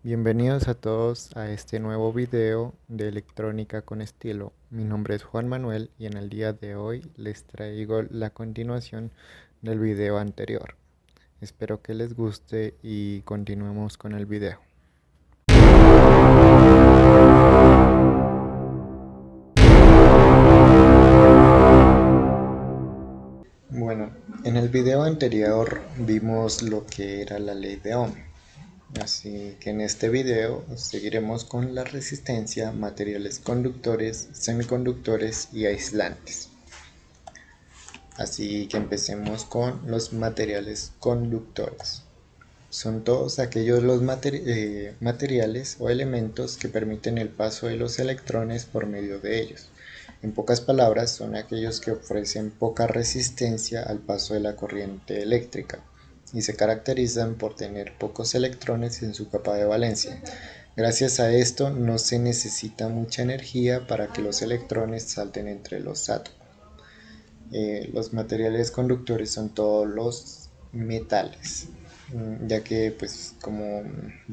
Bienvenidos a todos a este nuevo video de electrónica con estilo. Mi nombre es Juan Manuel y en el día de hoy les traigo la continuación del video anterior. Espero que les guste y continuemos con el video. Bueno, en el video anterior vimos lo que era la ley de Ohm. Así que en este video seguiremos con la resistencia, materiales conductores, semiconductores y aislantes. Así que empecemos con los materiales conductores. Son todos aquellos materiales o elementos que permiten el paso de los electrones por medio de ellos. En pocas palabras, son aquellos que ofrecen poca resistencia al paso de la corriente eléctrica y se caracterizan por tener pocos electrones en su capa de valencia. Gracias a esto no se necesita mucha energía para que los electrones salten entre los átomos. Los materiales conductores son todos los metales, ya que pues como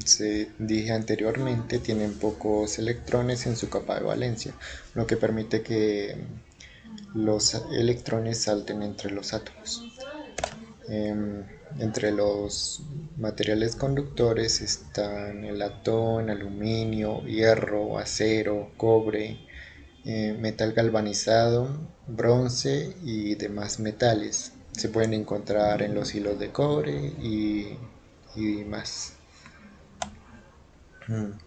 se dije anteriormente tienen pocos electrones en su capa de valencia, lo que permite que los electrones salten entre los átomos. Entre los materiales conductores están el latón, aluminio, hierro, acero, cobre, metal galvanizado, bronce y demás metales. Se pueden encontrar en los hilos de cobre y más.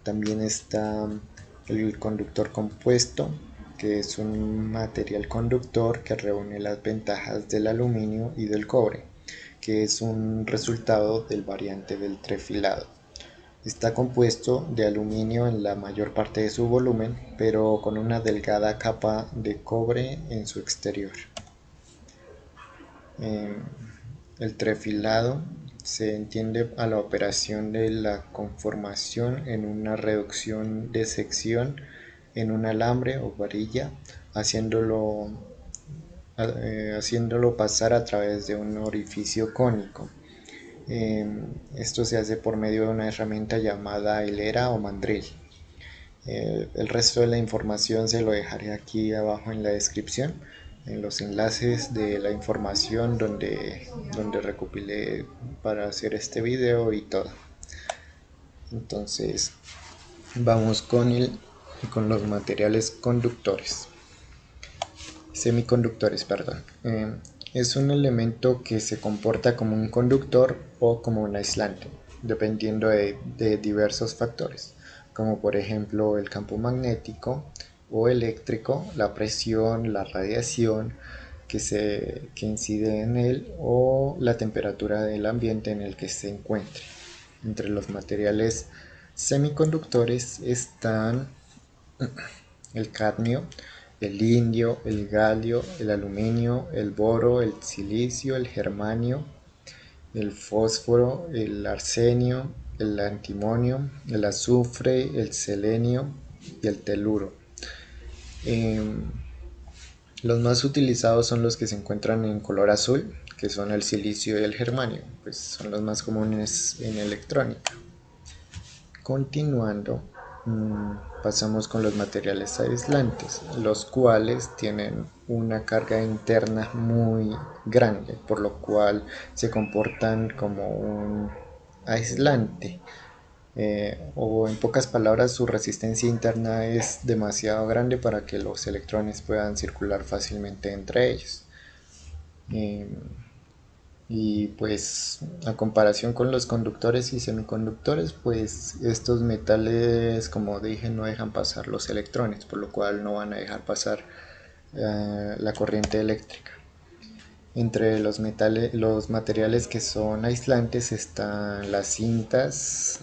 También está el conductor compuesto, que es un material conductor que reúne las ventajas del aluminio y del cobre, que es un resultado del variante del trefilado. Está compuesto de aluminio en la mayor parte de su volumen, pero con una delgada capa de cobre en su exterior. El trefilado se entiende a la operación de la conformación en una reducción de sección en un alambre o varilla, haciéndolo pasar a través de un orificio cónico. Esto se hace por medio de una herramienta llamada hilera o mandril. El resto de la información se lo dejaré aquí abajo en la descripción, en los enlaces de la información donde recopilé para hacer este video y todo. Entonces vamos con los materiales semiconductores, perdón. Es un elemento que se comporta como un conductor o como un aislante, dependiendo de diversos factores, como por ejemplo el campo magnético o eléctrico, la presión, la radiación que incide en él o la temperatura del ambiente en el que se encuentre. Entre los materiales semiconductores están el cadmio, el indio, el galio, el aluminio, el boro, el silicio, el germanio, el fósforo, el arsenio, el antimonio, el azufre, el selenio y el teluro. Los más utilizados son los que se encuentran en color azul, que son el silicio y el germanio, pues son los más comunes en electrónica. Continuando, pasamos con los materiales aislantes, los cuales tienen una carga interna muy grande, por lo cual se comportan como un aislante. O en pocas palabras, su resistencia interna es demasiado grande para que los electrones puedan circular fácilmente entre ellos. Y pues a comparación con los conductores y semiconductores, pues estos metales, como dije, no dejan pasar los electrones, por lo cual no van a dejar pasar la corriente eléctrica. Entre los materiales que son aislantes están las cintas,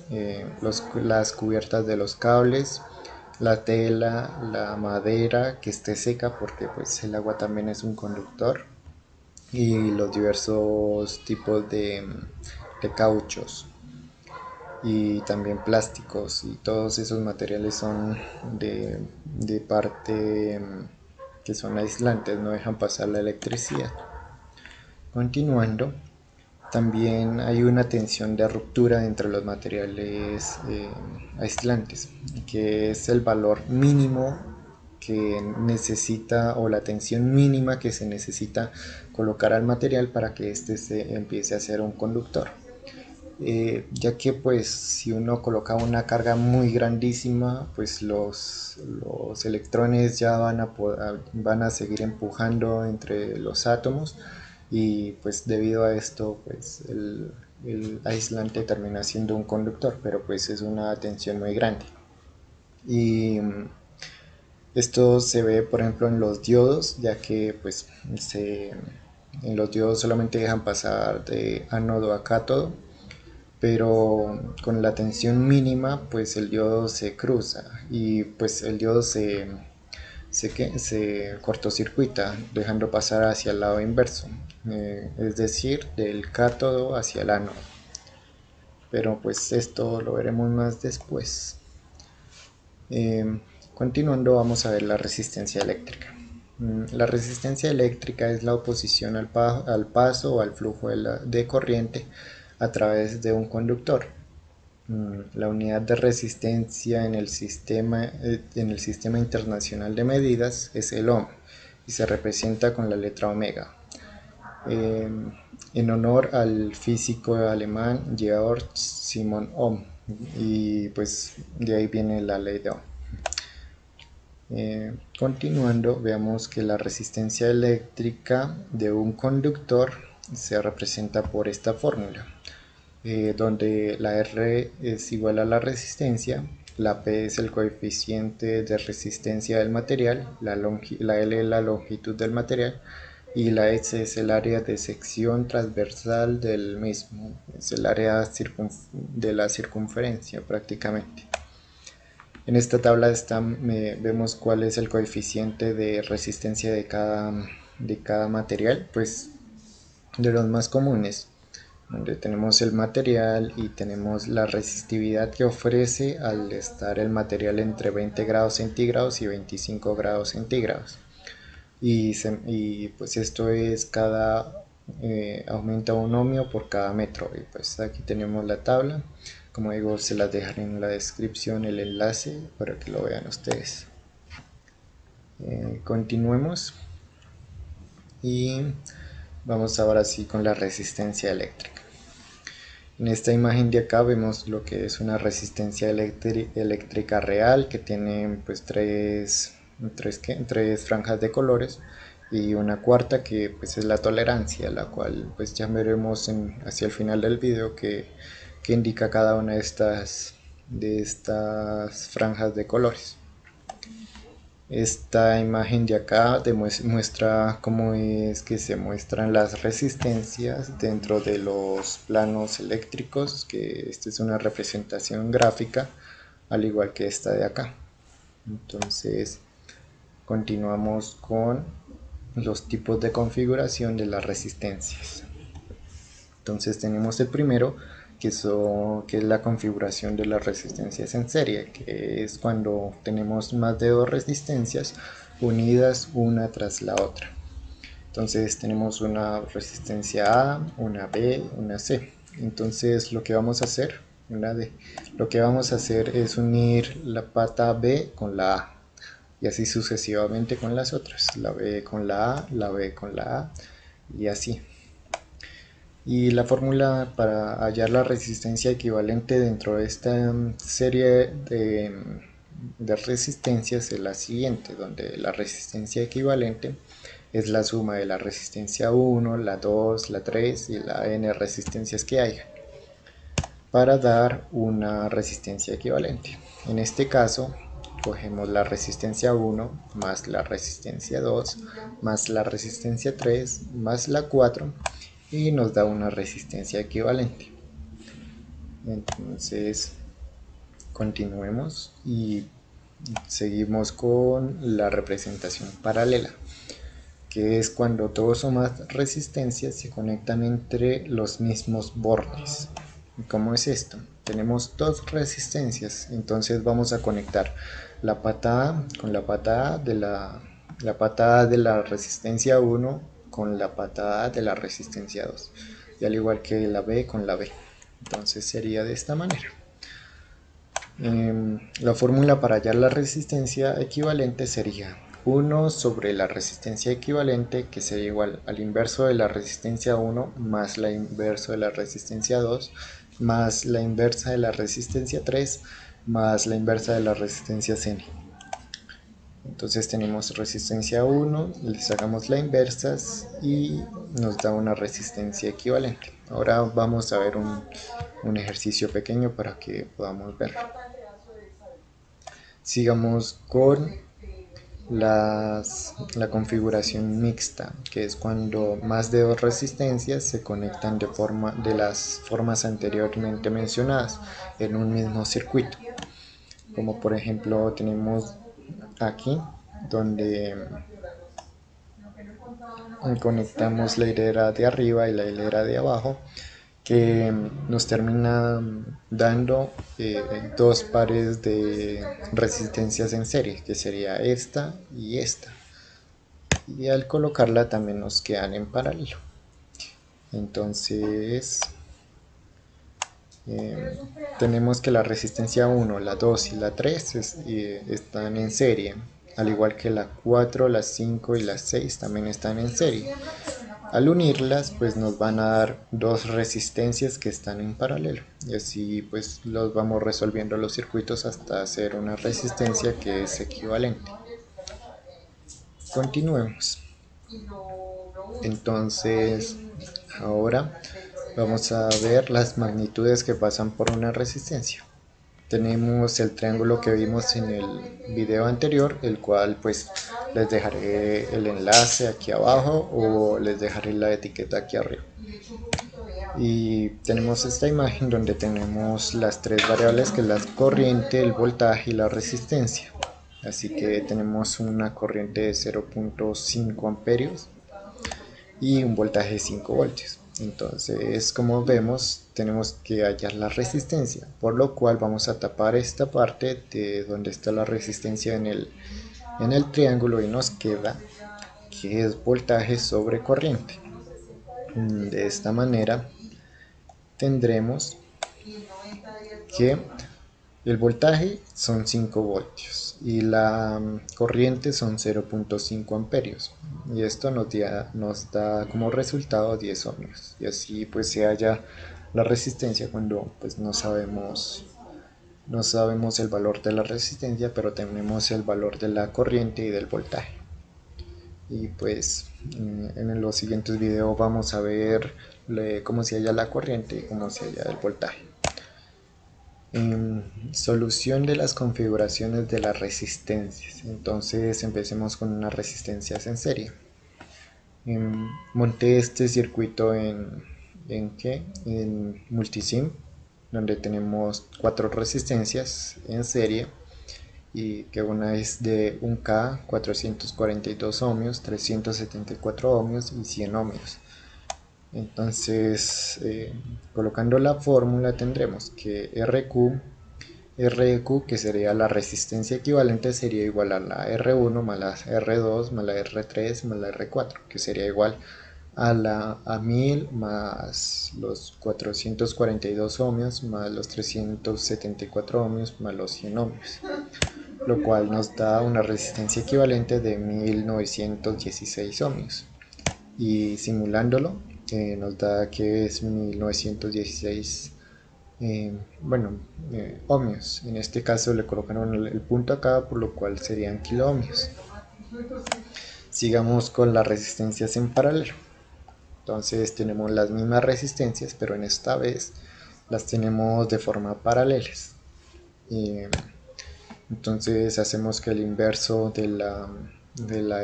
las cubiertas de los cables, la tela, la madera que esté seca, porque pues el agua también es un conductor, y los diversos tipos de cauchos y también plásticos, y todos esos materiales son de parte que son aislantes, no dejan pasar la electricidad. Continuando, También hay una tensión de ruptura entre los materiales aislantes, que es el valor mínimo que necesita o la tensión mínima que se necesita colocar al material para que éste se empiece a ser un conductor. Ya que pues si uno coloca una carga muy grandísima, pues los electrones ya van a seguir empujando entre los átomos, y pues debido a esto pues el aislante termina siendo un conductor, pero pues es una tensión muy grande. Y esto se ve por ejemplo en los diodos, ya que pues en los diodos solamente dejan pasar de ánodo a cátodo, pero con la tensión mínima pues el diodo se cruza y pues el diodo se cortocircuita, dejando pasar hacia el lado inverso, es decir, del cátodo hacia el ánodo. Pero pues esto lo veremos más después. Continuando, vamos a ver la resistencia eléctrica. La resistencia eléctrica es la oposición al paso o al flujo de corriente a través de un conductor. La unidad de resistencia en el sistema internacional de medidas es el ohm y se representa con la letra omega, eh, en honor al físico alemán Georg Simon Ohm, y pues de ahí viene la ley de Ohm. Continuando, veamos que la resistencia eléctrica de un conductor se representa por esta fórmula, donde la R es igual a la resistencia, la P es el coeficiente de resistencia del material, la L es la longitud del material y la S es el área de sección transversal del mismo, es el área de la circunferencia prácticamente. En esta tabla vemos cuál es el coeficiente de resistencia de cada material, pues de los más comunes, donde tenemos el material y tenemos la resistividad que ofrece al estar el material entre 20 grados centígrados y 25 grados centígrados. Y pues esto es aumenta un ohmio por cada metro. Y pues aquí tenemos la tabla. Como digo, se las dejaré en la descripción el enlace para que lo vean ustedes. Continuemos y vamos ahora sí con la resistencia eléctrica. En esta imagen de acá vemos lo que es una resistencia eléctrica real, que tiene pues tres franjas de colores, y una cuarta que pues es la tolerancia, la cual pues ya veremos hacia el final del video que indica cada una de estas franjas de colores. Esta imagen de acá muestra cómo es que se muestran las resistencias dentro de los planos eléctricos, que esta es una representación gráfica al igual que esta de acá. Entonces continuamos con los tipos de configuración de las resistencias. Entonces tenemos el primero, que es la configuración de las resistencias en serie, que es cuando tenemos más de dos resistencias unidas una tras la otra. Entonces tenemos una resistencia A, una B, una C. Entonces lo que vamos a hacer, es unir la pata B con la A, y así sucesivamente con las otras, la B con la A, la B con la A, y así. Y la fórmula para hallar la resistencia equivalente dentro de esta serie de resistencias es la siguiente, donde la resistencia equivalente es la suma de la resistencia 1, la 2, la 3 y la n resistencias que haya, para dar una resistencia equivalente. En este caso, cogemos la resistencia 1 más la resistencia 2 más la resistencia 3 más la 4 y nos da una resistencia equivalente. Entonces continuemos y seguimos con la representación paralela, que es cuando dos o más resistencias se conectan entre los mismos bordes. ¿Cómo es esto? Tenemos dos resistencias, entonces vamos a conectar la pata A con la pata A la pata A de la resistencia 1 con la pata A de la resistencia 2. y al igual que la B con la B. Entonces sería de esta manera. La fórmula para hallar la resistencia equivalente sería 1 sobre la resistencia equivalente, que sería igual al inverso de la resistencia 1 más la inverso de la resistencia 2 más la inversa de la resistencia 3 más la inversa de la resistencia Cn. Entonces tenemos resistencia 1, le sacamos la inversa y nos da una resistencia equivalente. Ahora vamos a ver un ejercicio pequeño para que podamos verlo. Sigamos con la configuración mixta, que es cuando más de dos resistencias se conectan de las formas anteriormente mencionadas en un mismo circuito. Como por ejemplo tenemos aquí, donde conectamos la hilera de arriba y la hilera de abajo, que nos termina dando dos pares de resistencias en serie, que sería esta y esta, y al colocarla también nos quedan en paralelo. Entonces tenemos que la resistencia 1, la 2 y la 3 están en serie, al igual que la 4, la 5 y la 6 también están en serie. Al unirlas, pues nos van a dar dos resistencias que están en paralelo, y así pues los vamos resolviendo los circuitos hasta hacer una resistencia que es equivalente. Continuemos. Entonces ahora vamos a ver las magnitudes que pasan por una resistencia. Tenemos el triángulo que vimos en el video anterior, el cual pues les dejaré el enlace aquí abajo o les dejaré la etiqueta aquí arriba. Y tenemos esta imagen donde tenemos las tres variables, que es la corriente, el voltaje y la resistencia. Así que tenemos una corriente de 0.5 amperios y un voltaje de 5 voltios. Entonces, como vemos, tenemos que hallar la resistencia, por lo cual vamos a tapar esta parte de donde está la resistencia en el triángulo, y nos queda que es voltaje sobre corriente. De esta manera tendremos que el voltaje son 5 voltios y la corriente son 0.5 amperios, y esto nos da como resultado 10 ohmios, y así pues se halla la resistencia cuando pues no sabemos el valor de la resistencia, pero tenemos el valor de la corriente y del voltaje. Y pues en los siguientes videos vamos a ver cómo se halla la corriente y cómo se halla el voltaje. Solución de las configuraciones de las resistencias. Entonces empecemos con unas resistencias en serie. Monté este circuito en Multisim, donde tenemos 4 resistencias en serie, y que una es de 1K, 442 ohmios, 374 ohmios y 100 ohmios. Entonces, colocando la fórmula, tendremos que REQ, que sería la resistencia equivalente, sería igual a la R1 más la R2 más la R3 más la R4, que sería igual a 1000 más los 442 ohmios más los 374 ohmios más los 100 ohmios, lo cual nos da una resistencia equivalente de 1916 ohmios. Y simulándolo, nos da que es 1916 ohmios. En este caso le colocaron el punto acá, por lo cual serían kiloohmios. Sigamos con las resistencias en paralelo. Entonces tenemos las mismas resistencias, pero en esta vez las tenemos de forma paralelas. Entonces hacemos que el inverso de la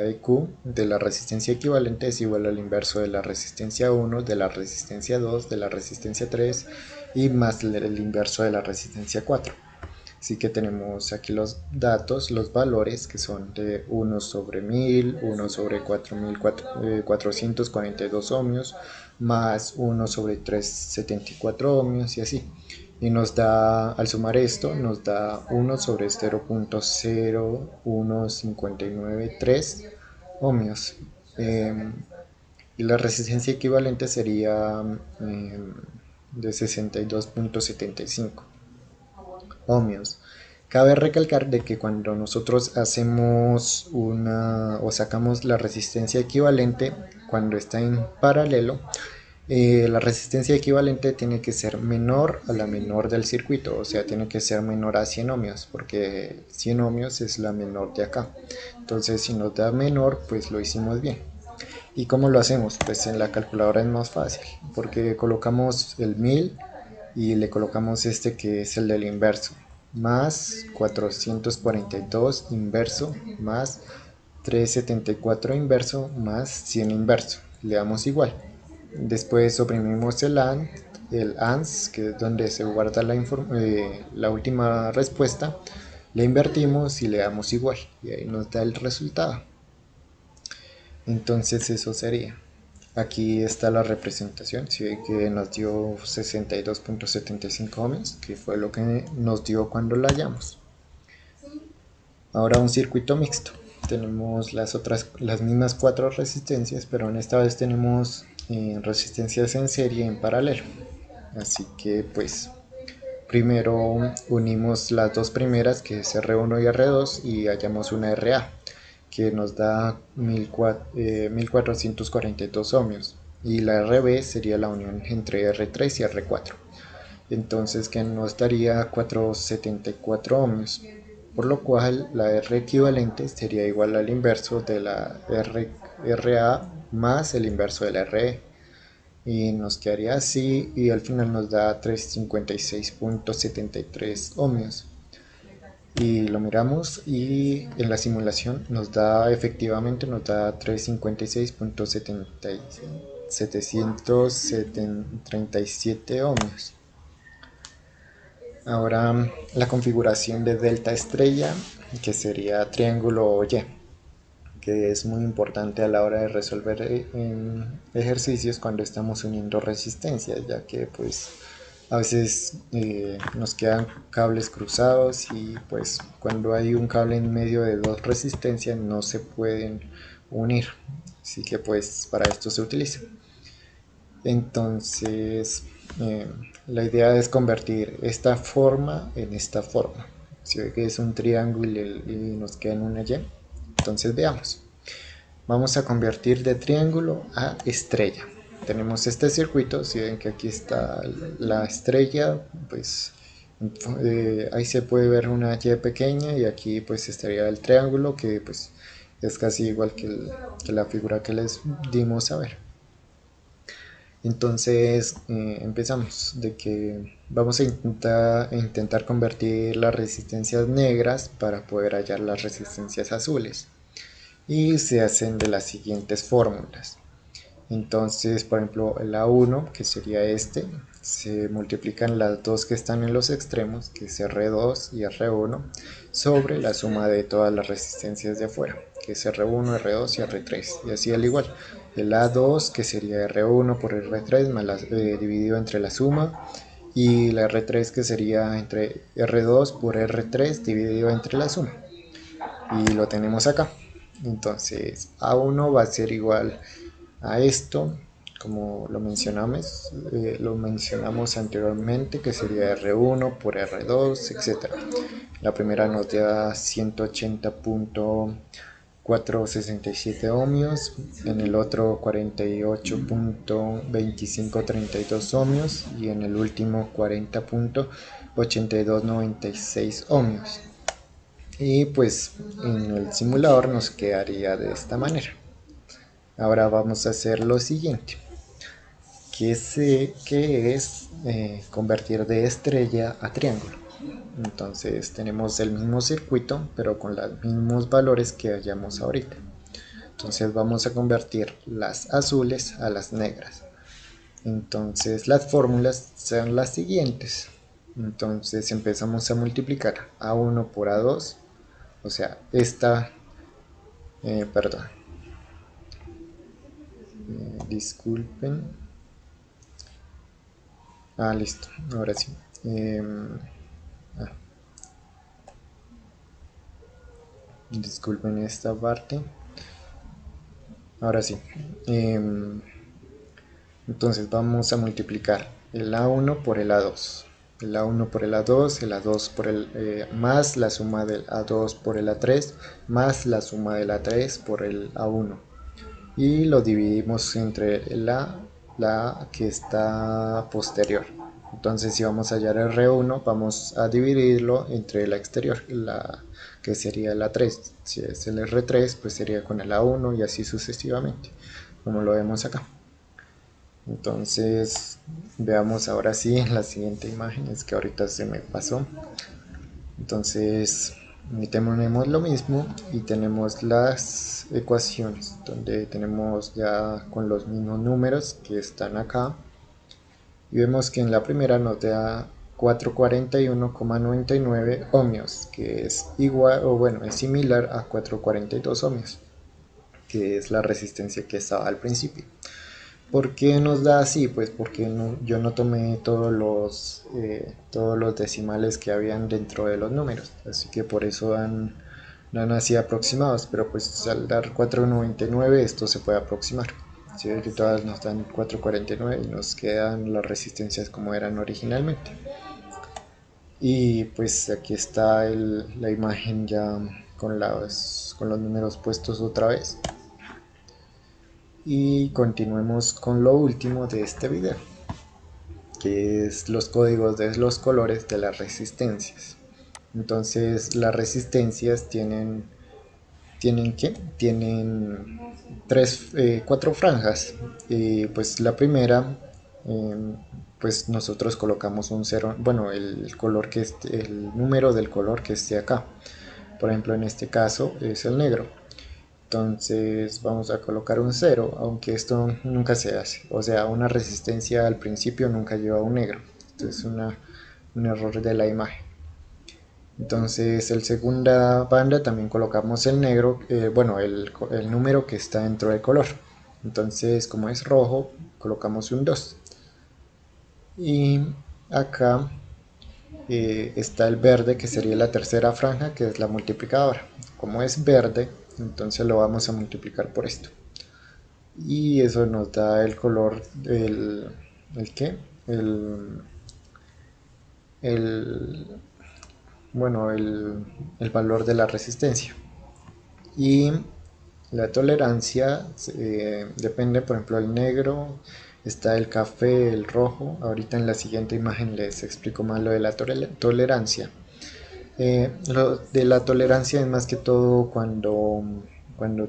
EQ, de la resistencia equivalente, es igual al inverso de la resistencia 1, de la resistencia 2, de la resistencia 3 y más el inverso de la resistencia 4. Así que tenemos aquí los datos, los valores, que son de 1 sobre 1000, 1 sobre 4442 ohmios, más 1 sobre 374 ohmios y así. Y nos da, al sumar esto, nos da 1 sobre 0.01593 ohmios. y la resistencia equivalente sería de 62.75 ohmios. Cabe recalcar de que cuando nosotros hacemos una o sacamos la resistencia equivalente cuando está en paralelo, la resistencia equivalente tiene que ser menor a la menor del circuito, o sea, tiene que ser menor a 100 ohmios, porque 100 ohmios es la menor de acá. Entonces, si nos da menor, pues lo hicimos bien. ¿Y cómo lo hacemos? Pues en la calculadora es más fácil, porque colocamos el 1000 y le colocamos este que es el del inverso, más 442 inverso, más 374 inverso, más 100 inverso. Le damos igual. Después oprimimos el ANS, que es donde se guarda la última respuesta. Le invertimos y le damos igual. Y ahí nos da el resultado. Entonces eso sería. Aquí está la representación, si ve que nos dio 62.75 ohms, que fue lo que nos dio cuando la hallamos. Ahora un circuito mixto. Tenemos las mismas cuatro resistencias, pero en esta vez tenemos resistencias en serie en paralelo. Así que pues primero unimos las dos primeras, que es R1 y R2, y hallamos una RA que nos da 1442 ohmios, y la RB sería la unión entre R3 y R4, entonces que nos daría 474 ohmios, por lo cual la R equivalente sería igual al inverso de la RA más el inverso de la RE, y nos quedaría así, y al final nos da 356.73 ohmios. Y lo miramos y en la simulación nos da efectivamente nos da 356.737 ohmios. Ahora la configuración de delta estrella, que sería triángulo o Y, que es muy importante a la hora de resolver ejercicios cuando estamos uniendo resistencias, ya que pues a veces nos quedan cables cruzados y pues cuando hay un cable en medio de dos resistencias no se pueden unir, así que pues para esto se utiliza. Entonces la idea es convertir esta forma en esta forma. Si ve que es un triángulo y nos queda en una Y, entonces veamos. Vamos a convertir de triángulo a estrella. Tenemos este circuito, si ven que aquí está la estrella, pues ahí se puede ver una Y pequeña, y aquí pues estaría el triángulo, que pues es casi igual que la figura que les dimos a ver. Entonces empezamos de que vamos a intentar convertir las resistencias negras para poder hallar las resistencias azules, y se hacen de las siguientes fórmulas. Entonces, por ejemplo, el A1, que sería este, se multiplican las dos que están en los extremos, que es R2 y R1, sobre la suma de todas las resistencias de afuera, que es R1, R2 y R3. Y así al igual, el A2, que sería R1 por R3 dividido entre la suma, y la R3, que sería entre R2 por R3 dividido entre la suma. Y lo tenemos acá. Entonces A1 va a ser igual a esto, como lo mencionamos anteriormente, que sería R1 por R2, etc. La primera nos da 180.467 ohmios, en el otro 48.2532 ohmios, y en el último 40.8296 ohmios. Y pues en el simulador nos quedaría de esta manera. Ahora vamos a hacer lo siguiente, que es convertir de estrella a triángulo. Entonces tenemos el mismo circuito, pero con los mismos valores que hallamos ahorita. Entonces vamos a convertir las azules a las negras. Entonces las fórmulas serán las siguientes. Entonces empezamos a multiplicar A1 por A2, o sea, perdón, disculpen. Listo, ahora sí. Ah, disculpen esta parte. ahora sí. Entonces vamos a multiplicar el A1 por el A2. El A1 por el A2, el A2 por el más la suma del A2 por el A3, más la suma del A3 por el A1. Y lo dividimos entre la que está posterior. Entonces si vamos a hallar el R1, vamos a dividirlo entre la exterior, la que sería el A3. Si es el R3, pues sería con el A1 y así sucesivamente, como lo vemos acá. Entonces veamos ahora sí en la siguiente imagen, es que ahorita se me pasó. Entonces tenemos lo mismo y tenemos las ecuaciones donde tenemos ya con los mismos números que están acá, y vemos que en la primera nos da 441,99 ohmios, que es igual, o bueno, es similar a 442 ohmios, que es la resistencia que estaba al principio. ¿Por qué nos da así? Pues porque yo no tomé todos los decimales que habían dentro de los números, así que por eso dan así aproximados, pero pues al dar 499 esto se puede aproximar. Si ves que todas nos dan 449 y nos quedan las resistencias como eran originalmente. Y pues aquí está la imagen ya con los números puestos otra vez. Y continuemos con lo último de este video, que es los códigos de los colores de las resistencias. Entonces las resistencias tienen cuatro franjas, y pues la primera, pues nosotros colocamos un cero, bueno, el color el número del color que esté acá. Por ejemplo, en este caso es el negro. Entonces vamos a colocar un 0, aunque esto nunca se hace. O sea, una resistencia al principio nunca lleva un negro. Esto es un error de la imagen. Entonces en segunda banda también colocamos el negro, bueno, el número que está dentro del color. Entonces como es rojo, colocamos un 2. Y acá está el verde, que sería la tercera franja, que es la multiplicadora. Como es verde, entonces lo vamos a multiplicar por esto. Y eso nos da el color, ¿el qué? El, bueno, el valor de la resistencia. Y la tolerancia depende, por ejemplo, el negro, está el café, el rojo. Ahorita en la siguiente imagen les explico más lo de la tolerancia. Lo de la tolerancia es más que todo cuando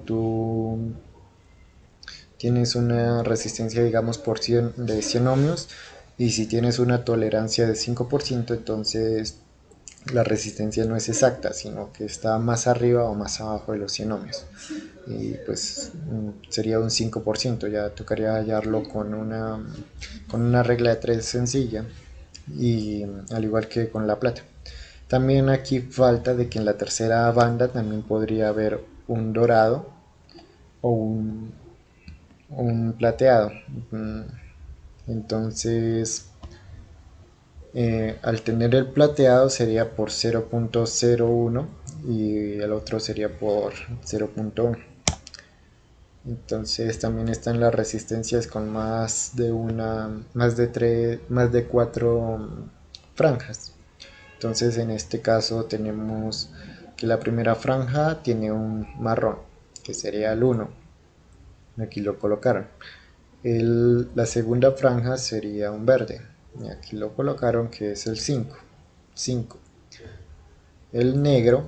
tú tienes una resistencia, digamos, de 100 ohmios, y si tienes una tolerancia de 5%, entonces la resistencia no es exacta, sino que está más arriba o más abajo de los 100 ohmios. Y pues sería un 5%, ya tocaría hallarlo con una regla de 3 sencilla, y al igual que con la plata. También aquí falta de que en la tercera banda también podría haber un dorado o un plateado. Entonces, al tener el plateado sería por 0.01 y el otro sería por 0.1. Entonces también están las resistencias con más de 4 franjas. Entonces en este caso tenemos que la primera franja tiene un marrón, que sería el 1. Aquí lo colocaron. La segunda franja sería un verde, y aquí lo colocaron, que es el 5. El negro,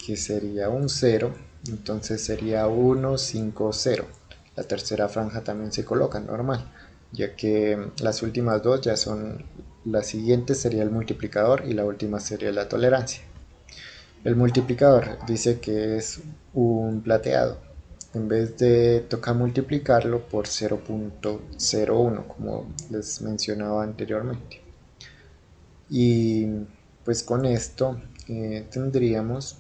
que sería un 0, entonces sería 1, 5, 0. La tercera franja también se coloca normal, ya que las últimas dos ya son, la siguiente sería el multiplicador y la última sería la tolerancia. El multiplicador dice que es un plateado. En vez de tocar multiplicarlo por 0.01, como les mencionaba anteriormente. Y pues con esto tendríamos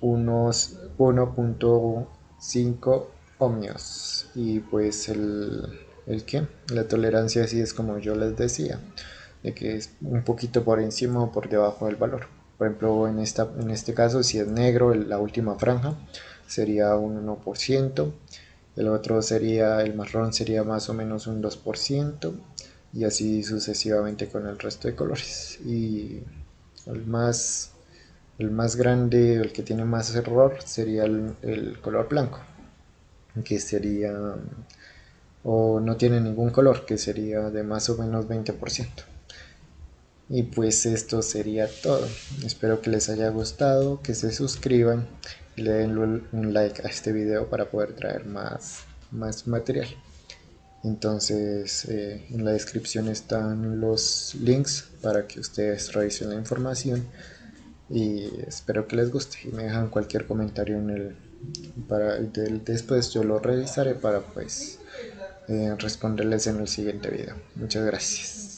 unos 1.5 ohmios. Y pues ¿qué? La tolerancia, así es como yo les decía, de que es un poquito por encima o por debajo del valor. Por ejemplo, en este caso, si es negro la última franja, sería un 1%, el otro sería, el marrón sería más o menos un 2%, y así sucesivamente con el resto de colores. Y el más, el más grande, el que tiene más error, sería el color blanco, que sería, o no tiene ningún color, que sería de más o menos 20%. Y pues esto sería todo. Espero que les haya gustado, que se suscriban y le den un like a este video para poder traer más material. Entonces en la descripción están los links para que ustedes revisen la información y espero que les guste y me dejan cualquier comentario en el después yo lo revisaré para pues responderles en el siguiente video. Muchas gracias.